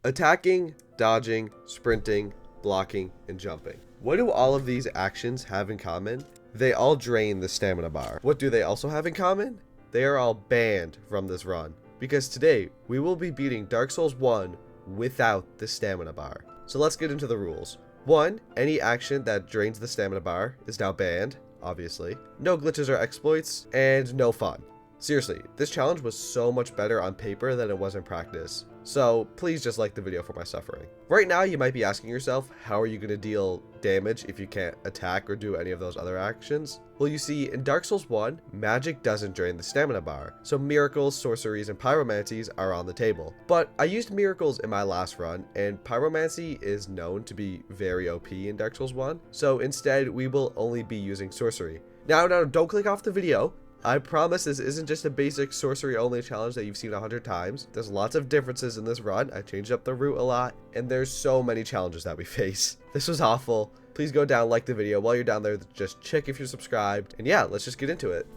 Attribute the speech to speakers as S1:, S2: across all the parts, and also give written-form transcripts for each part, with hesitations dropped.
S1: Attacking, dodging, sprinting, blocking, and jumping. What do all of these actions have in common? They all drain the stamina bar. What do they also have in common? They are all banned from this run, because today we will be beating Dark Souls 1 without the stamina bar. So let's get into the rules. 1. Any action that drains the stamina bar is now banned, obviously. No glitches or exploits, and no fun. Seriously, this challenge was so much better on paper than it was in practice. So please just like the video for my suffering. Right now you might be asking yourself, how are you going to deal damage if you can't attack or do any of those other actions? Well, you see, in Dark Souls 1, magic doesn't drain the stamina bar, so miracles, sorceries, and pyromancies are on the table. But I used miracles in my last run, and pyromancy is known to be very OP in Dark Souls 1, so instead we will only be using sorcery. Now, don't click off the video. I promise this isn't just a basic sorcery only challenge that you've seen 100 times. There's lots of differences in this run. I changed up the route a lot, and there's so many challenges that we face. This was awful. Please go down, like the video. While you're down there, just check if you're subscribed. And yeah, let's just get into it.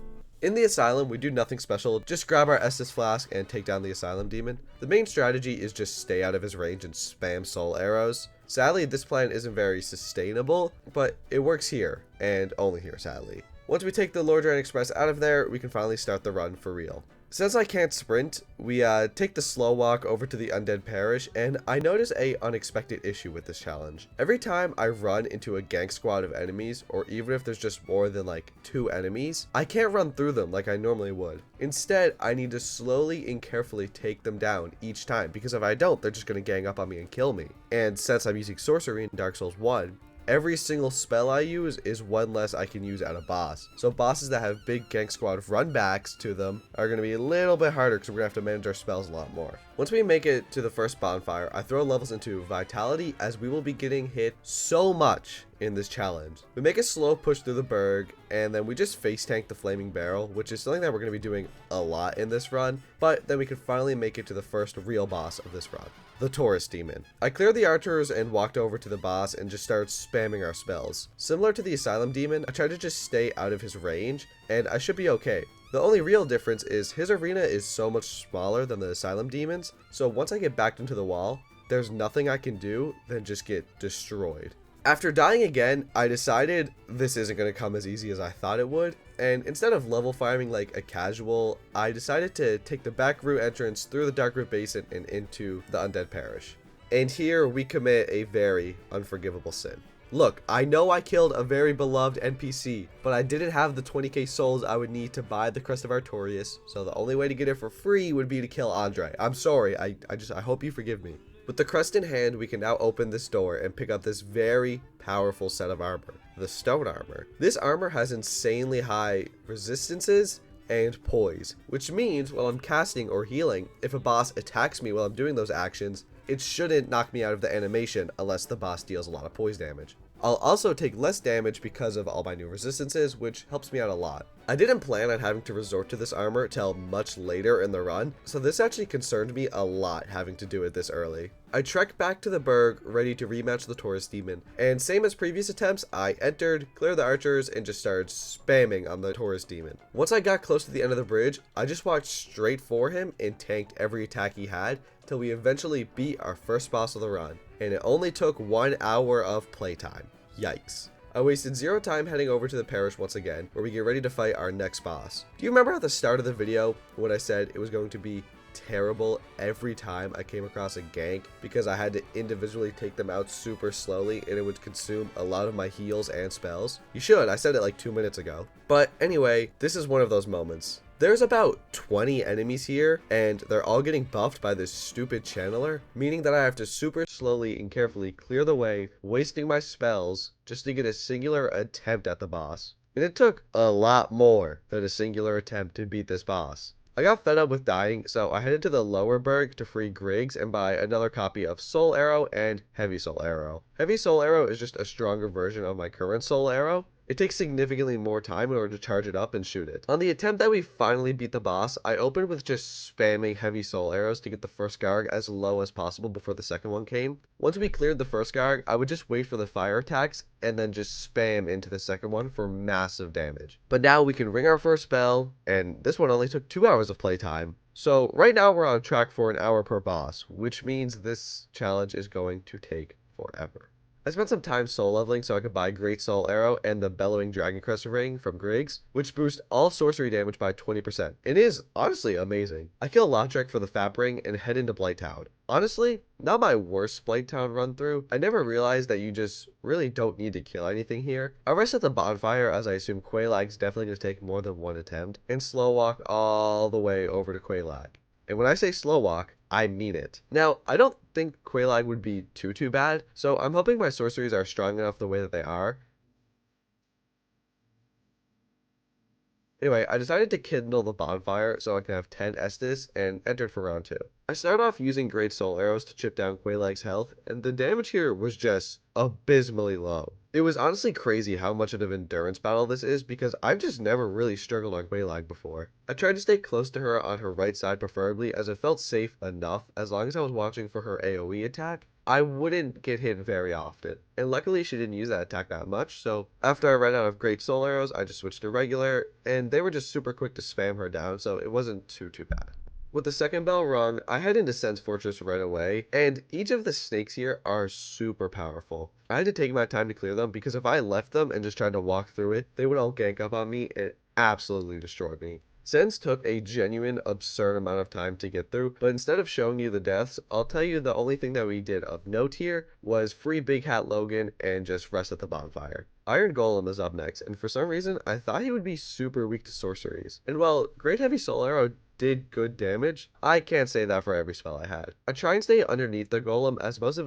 S1: In the Asylum, we do nothing special. Just grab our Estus Flask and take down the Asylum demon. The main strategy is just stay out of his range and spam soul arrows. Sadly, this plan isn't very sustainable, but it works here, and only here, sadly. Once we take the Lordran Express out of there, we can finally start the run for real. Since I can't sprint, we take the slow walk over to the Undead Parish, and I notice a unexpected issue with this challenge. Every time I run into a gank squad of enemies, or even if there's just more than like 2 enemies, I can't run through them like I normally would. Instead, I need to slowly and carefully take them down each time, because if I don't, they're just going to gang up on me and kill me. And since I'm using sorcery in Dark Souls 1, every single spell I use is one less I can use at a boss. So bosses that have big gank squad runbacks to them are going to be a little bit harder because we're going to have to manage our spells a lot more. Once we make it to the first bonfire, I throw levels into Vitality as we will be getting hit so much in this challenge. We make a slow push through the Berg, and then we just face tank the Flaming Barrel, which is something that we're going to be doing a lot in this run, but then we can finally make it to the first real boss of this run. The Taurus demon. I cleared the archers and walked over to the boss and just started spamming our spells. Similar to the Asylum demon, I tried to just stay out of his range, and I should be okay. The only real difference is his arena is so much smaller than the Asylum demons, so once I get backed into the wall, there's nothing I can do than just get destroyed. After dying again, I decided this isn't going to come as easy as I thought it would, and instead of level farming like a casual, I decided to take the back route entrance through the Dark Root Basin and into the Undead Parish. And here we commit a very unforgivable sin. Look, I know I killed a very beloved NPC, but I didn't have the 20k souls I would need to buy the Crest of Artorias, so the only way to get it for free would be to kill Andre. I'm sorry, I hope you forgive me. With the crest in hand, we can now open this door and pick up this very powerful set of armor, the stone armor. This armor has insanely high resistances and poise, which means while I'm casting or healing, if a boss attacks me while I'm doing those actions, it shouldn't knock me out of the animation unless the boss deals a lot of poise damage. I'll also take less damage because of all my new resistances, which helps me out a lot. I didn't plan on having to resort to this armor till much later in the run, so this actually concerned me a lot having to do it this early. I trekked back to the Berg, ready to rematch the Taurus demon, and same as previous attempts, I entered, cleared the archers, and just started spamming on the Taurus demon. Once I got close to the end of the bridge, I just walked straight for him and tanked every attack he had, till we eventually beat our first boss of the run, and it only took 1 hour of playtime. Yikes. I wasted 0 time heading over to the parish once again, where we get ready to fight our next boss. Do you remember at the start of the video when I said it was going to be terrible every time I came across a gank because I had to individually take them out super slowly and it would consume a lot of my heals and spells? You should, I said it like 2 minutes ago. But anyway, this is one of those moments. There's about 20 enemies here, and they're all getting buffed by this stupid channeler, meaning that I have to super slowly and carefully clear the way, wasting my spells just to get a singular attempt at the boss. And it took a lot more than a singular attempt to beat this boss. I got fed up with dying, so I headed to the lower Berg to free Griggs and buy another copy of Soul Arrow and Heavy Soul Arrow. Heavy Soul Arrow is just a stronger version of my current Soul Arrow, It takes significantly more time in order to charge it up and shoot it. On the attempt that we finally beat the boss, I opened with just spamming heavy soul arrows to get the first Garg as low as possible before the second one came. Once we cleared the first Garg, I would just wait for the fire attacks and then just spam into the second one for massive damage. But now we can ring our first bell, and this one only took 2 hours of playtime. So right now we're on track for an hour per boss, which means this challenge is going to take forever. I spent some time soul leveling so I could buy Great Soul Arrow and the Bellowing Dragon Crest Ring from Griggs, which boost all sorcery damage by 20%. It is honestly amazing. I kill Lotrek for the Fab Ring and head into Blighttown. Honestly, not my worst Blighttown run through. I never realized that you just really don't need to kill anything here. I rest at the bonfire as I assume Quelaag's definitely going to take more than one attempt, and slow walk all the way over to Quelaag. And when I say slow walk, I mean it. Now, I don't think Quelaag would be too bad, so I'm hoping my sorceries are strong enough the way that they are. Anyway, I decided to kindle the bonfire so I can have 10 Estus and entered for round 2. I started off using Great Soul Arrows to chip down Quelaag's health, and the damage here was just abysmally low. It was honestly crazy how much of an endurance battle this is because I've just never really struggled on Quelaag before. I tried to stay close to her on her right side preferably as it felt safe enough as long as I was watching for her AoE attack. I wouldn't get hit very often, and luckily she didn't use that attack that much, so after I ran out of Great Soul Arrows, I just switched to regular, and they were just super quick to spam her down, so it wasn't too bad. With the second bell rung, I head into Sen's Fortress right away, and each of the snakes here are super powerful. I had to take my time to clear them because if I left them and just tried to walk through it, they would all gank up on me and absolutely destroy me. Sen's took a genuine absurd amount of time to get through, but instead of showing you the deaths, I'll tell you the only thing that we did of note here was free Big Hat Logan and just rest at the bonfire. Iron Golem is up next, and for some reason, I thought he would be super weak to sorceries. And while Great Heavy Soul Arrow did good damage, I can't say that for every spell I had. I try and stay underneath the Golem as most of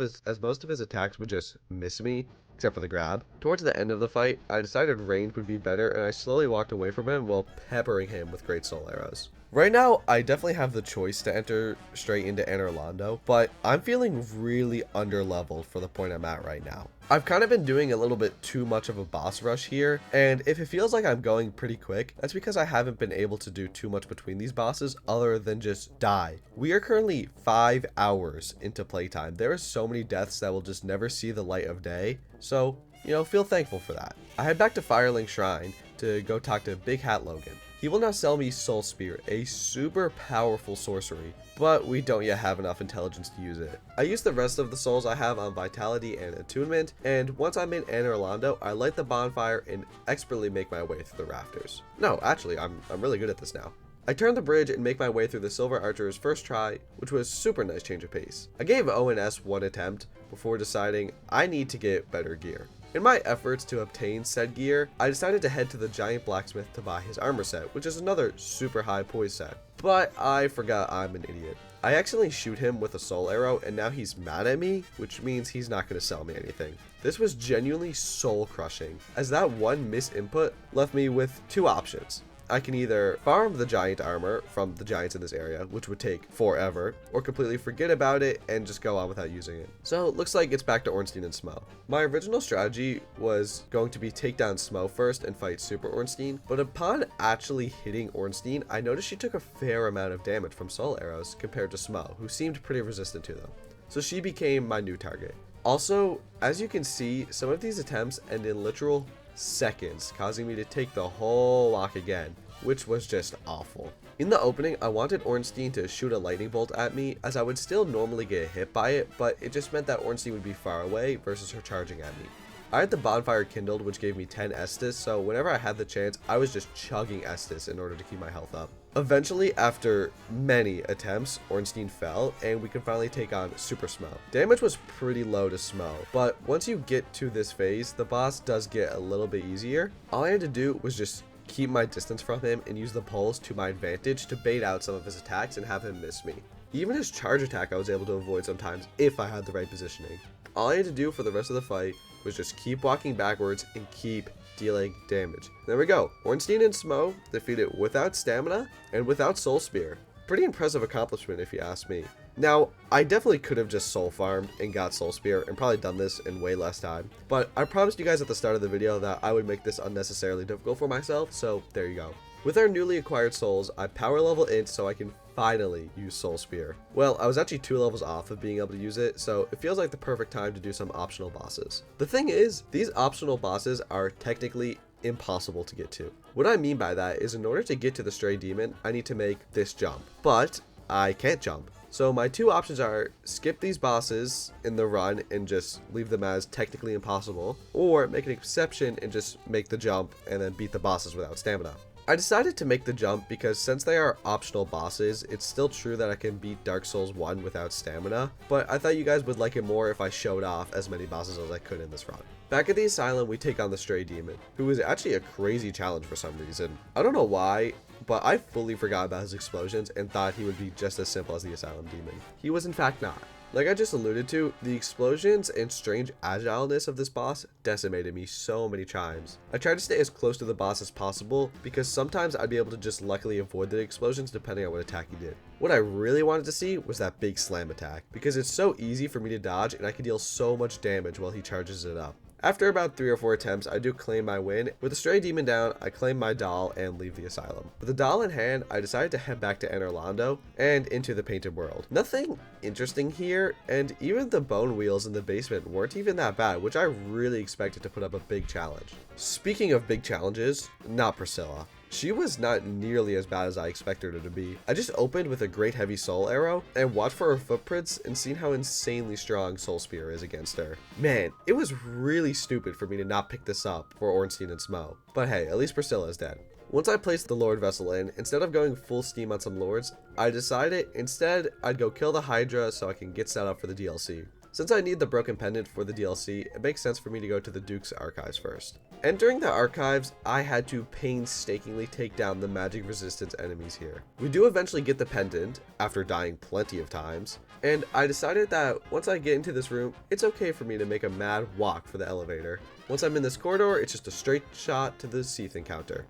S1: his attacks would just miss me, except for the grab. Towards the end of the fight, I decided range would be better and I slowly walked away from him while peppering him with Great Soul Arrows. Right now, I definitely have the choice to enter straight into Anor Londo, but I'm feeling really underleveled for the point I'm at right now. I've kind of been doing a little bit too much of a boss rush here, and if it feels like I'm going pretty quick, that's because I haven't been able to do too much between these bosses other than just die. We are currently 5 hours into playtime. There are so many deaths that will just never see the light of day, so, feel thankful for that. I head back to Firelink Shrine to go talk to Big Hat Logan. He will now sell me Soul Spear, a super powerful sorcery, but we don't yet have enough intelligence to use it. I use the rest of the souls I have on Vitality and Attunement, and once I'm in Anor Londo, I light the bonfire and expertly make my way through the rafters. No, actually, I'm really good at this now. I turn the bridge and make my way through the Silver Archer's first try, which was a super nice change of pace. I gave ONS one attempt before deciding I need to get better gear. In my efforts to obtain said gear, I decided to head to the giant blacksmith to buy his armor set, which is another super high poise set. But I forgot I'm an idiot. I accidentally shoot him with a soul arrow and now he's mad at me, which means he's not going to sell me anything. This was genuinely soul crushing, as that one misinput left me with two options. I can either farm the giant armor from the giants in this area, which would take forever, or completely forget about it and just go on without using it. So it looks like it's back to Ornstein and Smough. My original strategy was going to be take down Smough first and fight Super Ornstein, but upon actually hitting Ornstein, I noticed she took a fair amount of damage from soul arrows compared to Smough, who seemed pretty resistant to them. So she became my new target. Also, as you can see, some of these attempts end in literal seconds, causing me to take the whole walk again, which was just awful. In the opening, I wanted Ornstein to shoot a lightning bolt at me, as I would still normally get hit by it, but it just meant that Ornstein would be far away versus her charging at me. I had the bonfire kindled, which gave me 10 Estus, so whenever I had the chance, I was just chugging Estus in order to keep my health up. Eventually, after many attempts, Ornstein fell, and we could finally take on Super Smough. Damage was pretty low to Smough, but once you get to this phase, the boss does get a little bit easier. All I had to do was just keep my distance from him and use the poles to my advantage to bait out some of his attacks and have him miss me. Even his charge attack I was able to avoid sometimes if I had the right positioning. All I had to do for the rest of the fight was just keep walking backwards and keep dealing damage. There we go. Ornstein and Smough defeated without stamina and without Soul Spear. Pretty impressive accomplishment if you ask me. Now, I definitely could have just soul farmed and got Soul Spear and probably done this in way less time, but I promised you guys at the start of the video that I would make this unnecessarily difficult for myself, so there you go. With our newly acquired souls, I power level int so I can finally use Soul Spear. Well, I was actually 2 levels off of being able to use it, so it feels like the perfect time to do some optional bosses. The thing is, these optional bosses are technically impossible to get to. What I mean by that is in order to get to the Stray Demon, I need to make this jump, but I can't jump. So my 2 options are skip these bosses in the run and just leave them as technically impossible, or make an exception and just make the jump and then beat the bosses without stamina. I decided to make the jump because since they are optional bosses, it's still true that I can beat Dark Souls 1 without stamina, but I thought you guys would like it more if I showed off as many bosses as I could in this run. Back at the Asylum, we take on the Stray Demon, who is actually a crazy challenge for some reason. I don't know why, but I fully forgot about his explosions and thought he would be just as simple as the Asylum Demon. He was in fact not. Like I just alluded to, the explosions and strange agileness of this boss decimated me so many times. I tried to stay as close to the boss as possible because sometimes I'd be able to just luckily avoid the explosions depending on what attack he did. What I really wanted to see was that big slam attack because it's so easy for me to dodge and I can deal so much damage while he charges it up. After about 3 or 4 attempts, I do claim my win. With the Stray Demon down, I claim my doll and leave the Asylum. With the doll in hand, I decided to head back to Anor Londo and into the Painted World. Nothing interesting here, and even the bone wheels in the basement weren't even that bad, which I really expected to put up a big challenge. Speaking of big challenges, not Priscilla. She was not nearly as bad as I expected her to be. I just opened with a great heavy soul arrow and watched for her footprints and seen how insanely strong Soul Spear is against her. Man, it was really stupid for me to not pick this up for Ornstein and Smough. But hey, at least Priscilla is dead. Once I placed the Lord Vessel in, instead of going full steam on some lords, I decided instead I'd go kill the Hydra so I can get set up for the DLC. Since I need the broken pendant for the DLC, it makes sense for me to go to the Duke's archives first. Entering the archives, I had to painstakingly take down the magic resistance enemies here. We do eventually get the pendant, after dying plenty of times, and I decided that once I get into this room, it's okay for me to make a mad walk for the elevator. Once I'm in this corridor, it's just a straight shot to the Seath encounter.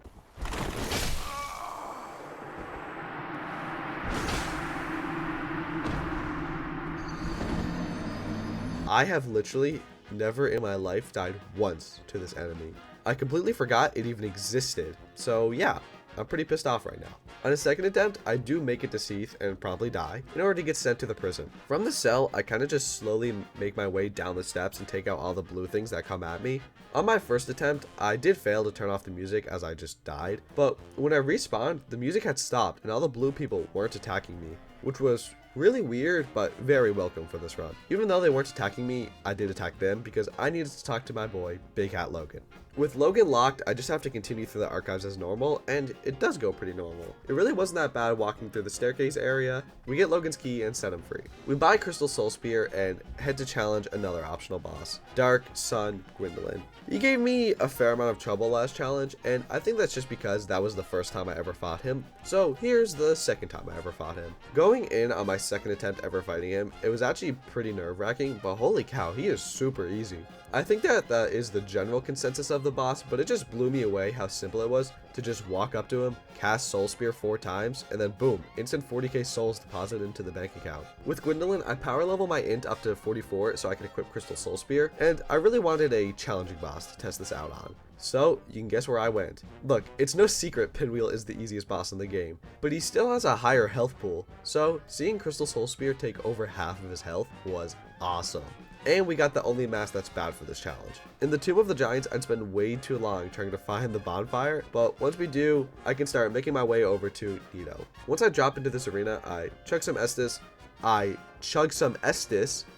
S1: I have literally never in my life died once to this enemy. I completely forgot it even existed. So yeah, I'm pretty pissed off right now. On a second attempt, I do make it to Seath and promptly die in order to get sent to the prison. From the cell, I kind of just slowly make my way down the steps and take out all the blue things that come at me. On my first attempt, I did fail to turn off the music as I just died, but when I respawned, the music had stopped and all the blue people weren't attacking me, which was really weird, but very welcome for this run. Even though they weren't attacking me, I did attack them because I needed to talk to my boy, Big Hat Logan. With Logan locked, I just have to continue through the archives as normal, and it does go pretty normal. It really wasn't that bad walking through the staircase area. We get Logan's key and set him free. We buy Crystal Soul Spear and head to challenge another optional boss, Dark Sun Gwendolyn. He gave me a fair amount of trouble last challenge, and I think that's just because that was the first time I ever fought him. So here's the second time I ever fought him. Going in on my second attempt ever fighting him, it was actually pretty nerve-wracking, but holy cow, he is super easy. I think that is the general consensus of the boss, but it just blew me away how simple it was to just walk up to him, cast Soul Spear 4 times, and then boom, instant 40k souls deposited into the bank account. With Gwendolyn, I power level my int up to 44 so I can equip Crystal Soul Spear, and I really wanted a challenging boss to test this out on. So, you can guess where I went. Look, it's no secret Pinwheel is the easiest boss in the game, but he still has a higher health pool, so seeing Crystal Soul Spear take over half of his health was awesome. And we got the only mask that's bad for this challenge. In the Tomb of the Giants, I'd spend way too long trying to find the bonfire, but once we do, I can start making my way over to Nito. Once I drop into this arena, I chug some Estus,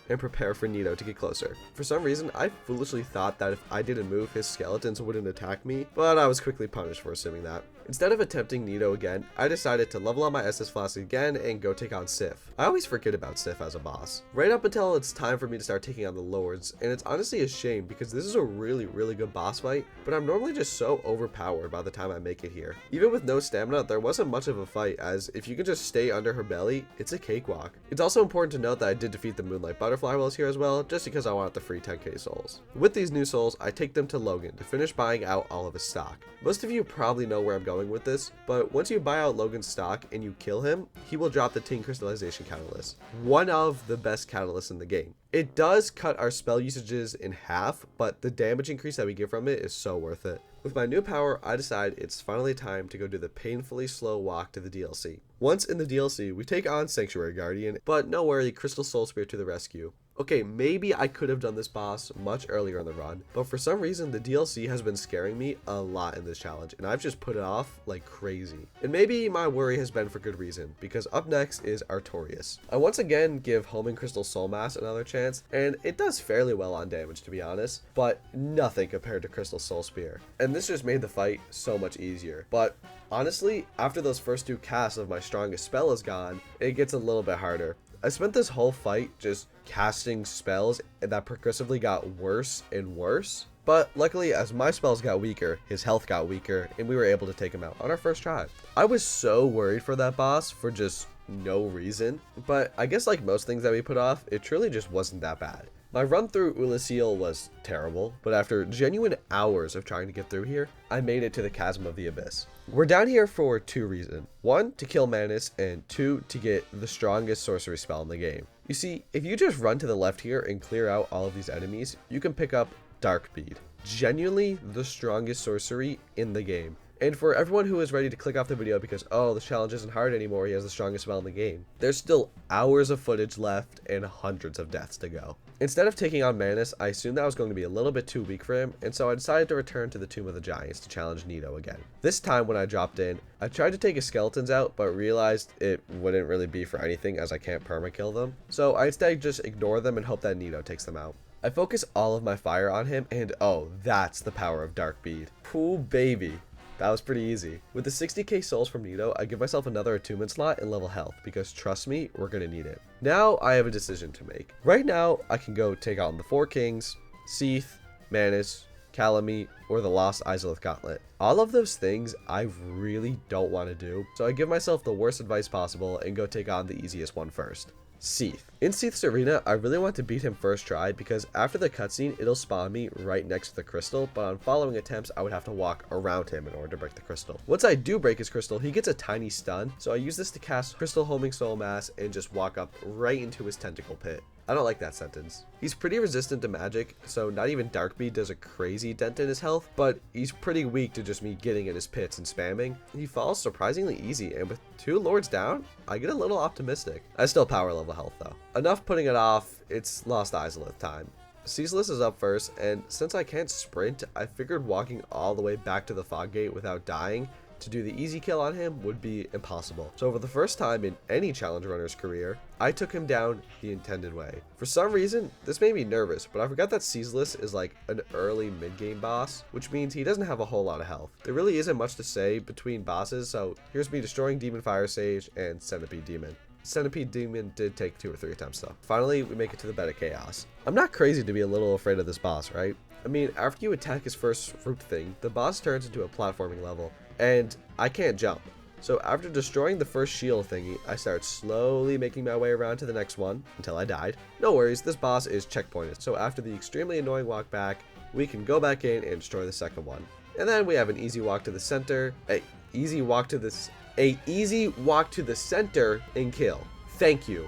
S1: and prepare for Nito to get closer. For some reason, I foolishly thought that if I didn't move, his skeletons wouldn't attack me, but I was quickly punished for assuming that. Instead of attempting Nito again, I decided to level up my Estus Flask again and go take on Sif. I always forget about Sif as a boss. Right up until it's time for me to start taking on the Lords, and it's honestly a shame because this is a really good boss fight, but I'm normally just so overpowered by the time I make it here. Even with no stamina, there wasn't much of a fight, as if you can just stay under her belly, it's a cakewalk. It's also important important to note that I did defeat the Moonlight Butterfly while I was here as well, just because I wanted the free 10k souls. With these new souls, I take them to Logan to finish buying out all of his stock. Most of you probably know where I'm going with this, but once you buy out Logan's stock and you kill him, he will drop the Tin Crystallization Catalyst, one of the best catalysts in the game. It does cut our spell usages in half, but the damage increase that we get from it is so worth it. With my new power, I decide it's finally time to go do the painfully slow walk to the DLC. Once in the DLC, we take on Sanctuary Guardian, but no worry, Crystal Soul Spear to the rescue. Okay, maybe I could have done this boss much earlier in the run, but for some reason the DLC has been scaring me a lot in this challenge, and I've just put it off like crazy. And maybe my worry has been for good reason, because up next is Taurus. I once again give Homing Crystal Soul Mass another chance, and it does fairly well on damage to be honest, but nothing compared to Crystal Soul Spear. And this just made the fight so much easier. But honestly, after those first 2 casts of my strongest spell is gone, it gets a little bit harder. I spent this whole fight just casting spells that progressively got worse and worse. But luckily, as my spells got weaker, his health got weaker, and we were able to take him out on our first try. I was so worried for that boss for just no reason, but I guess like most things that we put off, it truly just wasn't that bad. My run through Ulasil was terrible, but after genuine hours of trying to get through here, I made it to the Chasm of the Abyss. We're down here for 2 reasons. 1, to kill Manus, and 2, to get the strongest sorcery spell in the game. You see, if you just run to the left here and clear out all of these enemies, you can pick up Dark Bead. Genuinely the strongest sorcery in the game. And for everyone who is ready to click off the video because, oh, this challenge isn't hard anymore, he has the strongest spell in the game, there's still hours of footage left and hundreds of deaths to go. Instead of taking on Manus, I assumed that I was going to be a little bit too weak for him, and so I decided to return to the Tomb of the Giants to challenge Nito again. This time when I dropped in, I tried to take his skeletons out, but realized it wouldn't really be for anything as I can't permakill them. So I instead just ignore them and hope that Nito takes them out. I focus all of my fire on him, and oh, that's the power of Dark Bead. Ooh, baby. That was pretty easy. With the 60k souls from Nito, I give myself another attunement slot and level health, because trust me, we're gonna need it. Now I have a decision to make. Right now, I can go take on the 4 kings, Seath, Manus, Calamite, or the Lost Izalith Gauntlet. All of those things I really don't want to do, so I give myself the worst advice possible and go take on the easiest one first. Seath. In Seath's arena, I really want to beat him first try because after the cutscene, it'll spawn me right next to the crystal, but on following attempts, I would have to walk around him in order to break the crystal. Once I do break his crystal, he gets a tiny stun, so I use this to cast Crystal Homing Soul Mass and just walk up right into his tentacle pit. I don't like that sentence. He's pretty resistant to magic, so not even Darkbead does a crazy dent in his health, but he's pretty weak to just me getting in his pits and spamming. He falls surprisingly easy, and with 2 lords down, I get a little optimistic. I still power level health though. Enough putting it off, it's Lost Izalith time. Ceaseless is up first, and since I can't sprint, I figured walking all the way back to the fog gate without dying to do the easy kill on him would be impossible. So for the first time in any challenge runner's career, I took him down the intended way. For some reason, this made me nervous, but I forgot that Ceaseless is like an early mid-game boss, which means he doesn't have a whole lot of health. There really isn't much to say between bosses, so here's me destroying Demon Fire Sage and Centipede Demon. Centipede Demon did take 2 or 3 attempts though. Finally, we make it to the bed of chaos. I'm not crazy to be a little afraid of this boss, right? I mean, after you attack his first fruit thing, the boss turns into a platforming level, and I can't jump. So after destroying the first shield thingy, I start slowly making my way around to the next one until I died. No worries, this boss is checkpointed, so after the extremely annoying walk back, we can go back in and destroy the second one. And then we have an easy walk to the center, a easy walk to the center and kill. Thank you.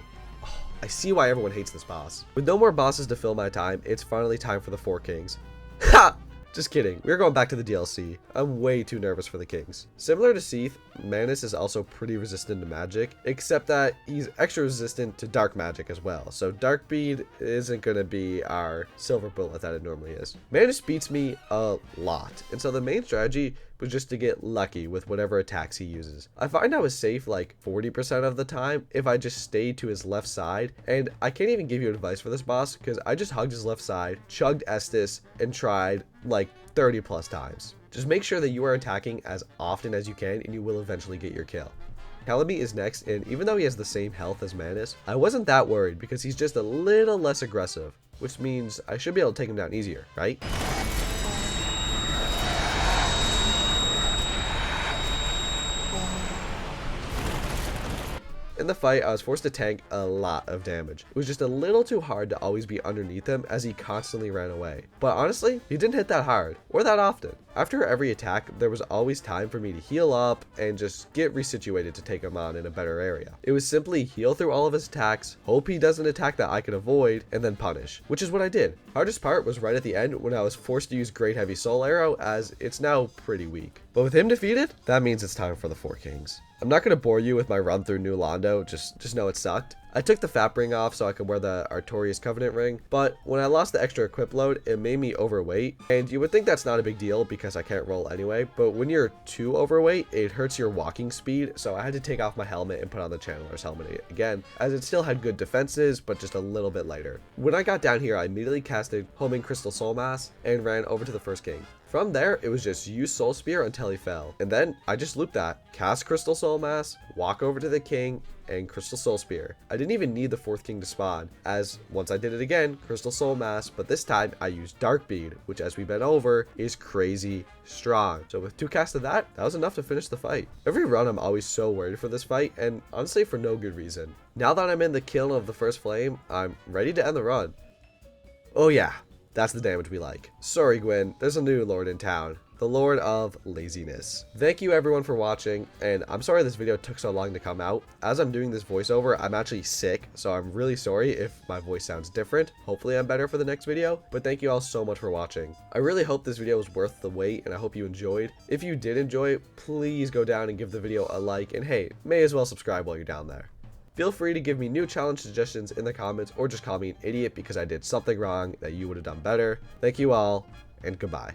S1: I see why everyone hates this boss. With no more bosses to fill my time, it's finally time for the 4 kings. Ha! Just kidding, we're going back to the DLC. I'm way too nervous for the kings. Similar to Seath, Manus is also pretty resistant to magic, except that he's extra resistant to dark magic as well, so Darkbead isn't gonna be our silver bullet that it normally is. Manus beats me a lot, and so the main strategy was just to get lucky with whatever attacks he uses. I find I was safe like 40% of the time if I just stayed to his left side, and I can't even give you advice for this boss because I just hugged his left side, chugged Estus, and tried like 30 plus times. Just make sure that you are attacking as often as you can and you will eventually get your kill. Calamite is next, and even though he has the same health as Manus, I wasn't that worried because he's just a little less aggressive, which means I should be able to take him down easier, right? And the fight, I was forced to tank a lot of damage. It was just a little too hard to always be underneath him as he constantly ran away. But honestly, he didn't hit that hard, or that often. After every attack, there was always time for me to heal up and just get resituated to take him on in a better area. It was simply heal through all of his attacks, hope he does an attack that I could avoid, and then punish, which is what I did. Hardest part was right at the end when I was forced to use Great Heavy Soul Arrow, as it's now pretty weak. But with him defeated, that means it's time for the Four Kings. I'm not going to bore you with my run through New Londo, just know it sucked. I took the FAP ring off so I could wear the Artorias Covenant ring, but when I lost the extra equip load, it made me overweight, and you would think that's not a big deal because I can't roll anyway, but when you're too overweight, it hurts your walking speed, so I had to take off my helmet and put on the Channeler's helmet again, as it still had good defenses, but just a little bit lighter. When I got down here, I immediately casted Homing Crystal Soul Mass and ran over to the first king. From there, it was just use Soul Spear until he fell. And then I just looped that, cast Crystal Soul Mass, walk over to the king, and Crystal Soul Spear. I didn't even need the fourth king to spawn, as once I did it again, Crystal Soul Mass, but this time I used Dark Bead, which as we bent over, is crazy strong. So with 2 casts of that was enough to finish the fight. Every run I'm always so worried for this fight, and honestly for no good reason. Now that I'm in the kill of the first flame, I'm ready to end the run. Oh yeah. That's the damage we like. Sorry, Gwyn, there's a new lord in town. The Lord of Laziness. Thank you everyone for watching, and I'm sorry this video took so long to come out. As I'm doing this voiceover, I'm actually sick, so I'm really sorry if my voice sounds different. Hopefully I'm better for the next video, but thank you all so much for watching. I really hope this video was worth the wait, and I hope you enjoyed. If you did enjoy, please go down and give the video a like, and hey, may as well subscribe while you're down there. Feel free to give me new challenge suggestions in the comments, or just call me an idiot because I did something wrong that you would have done better. Thank you all, and goodbye.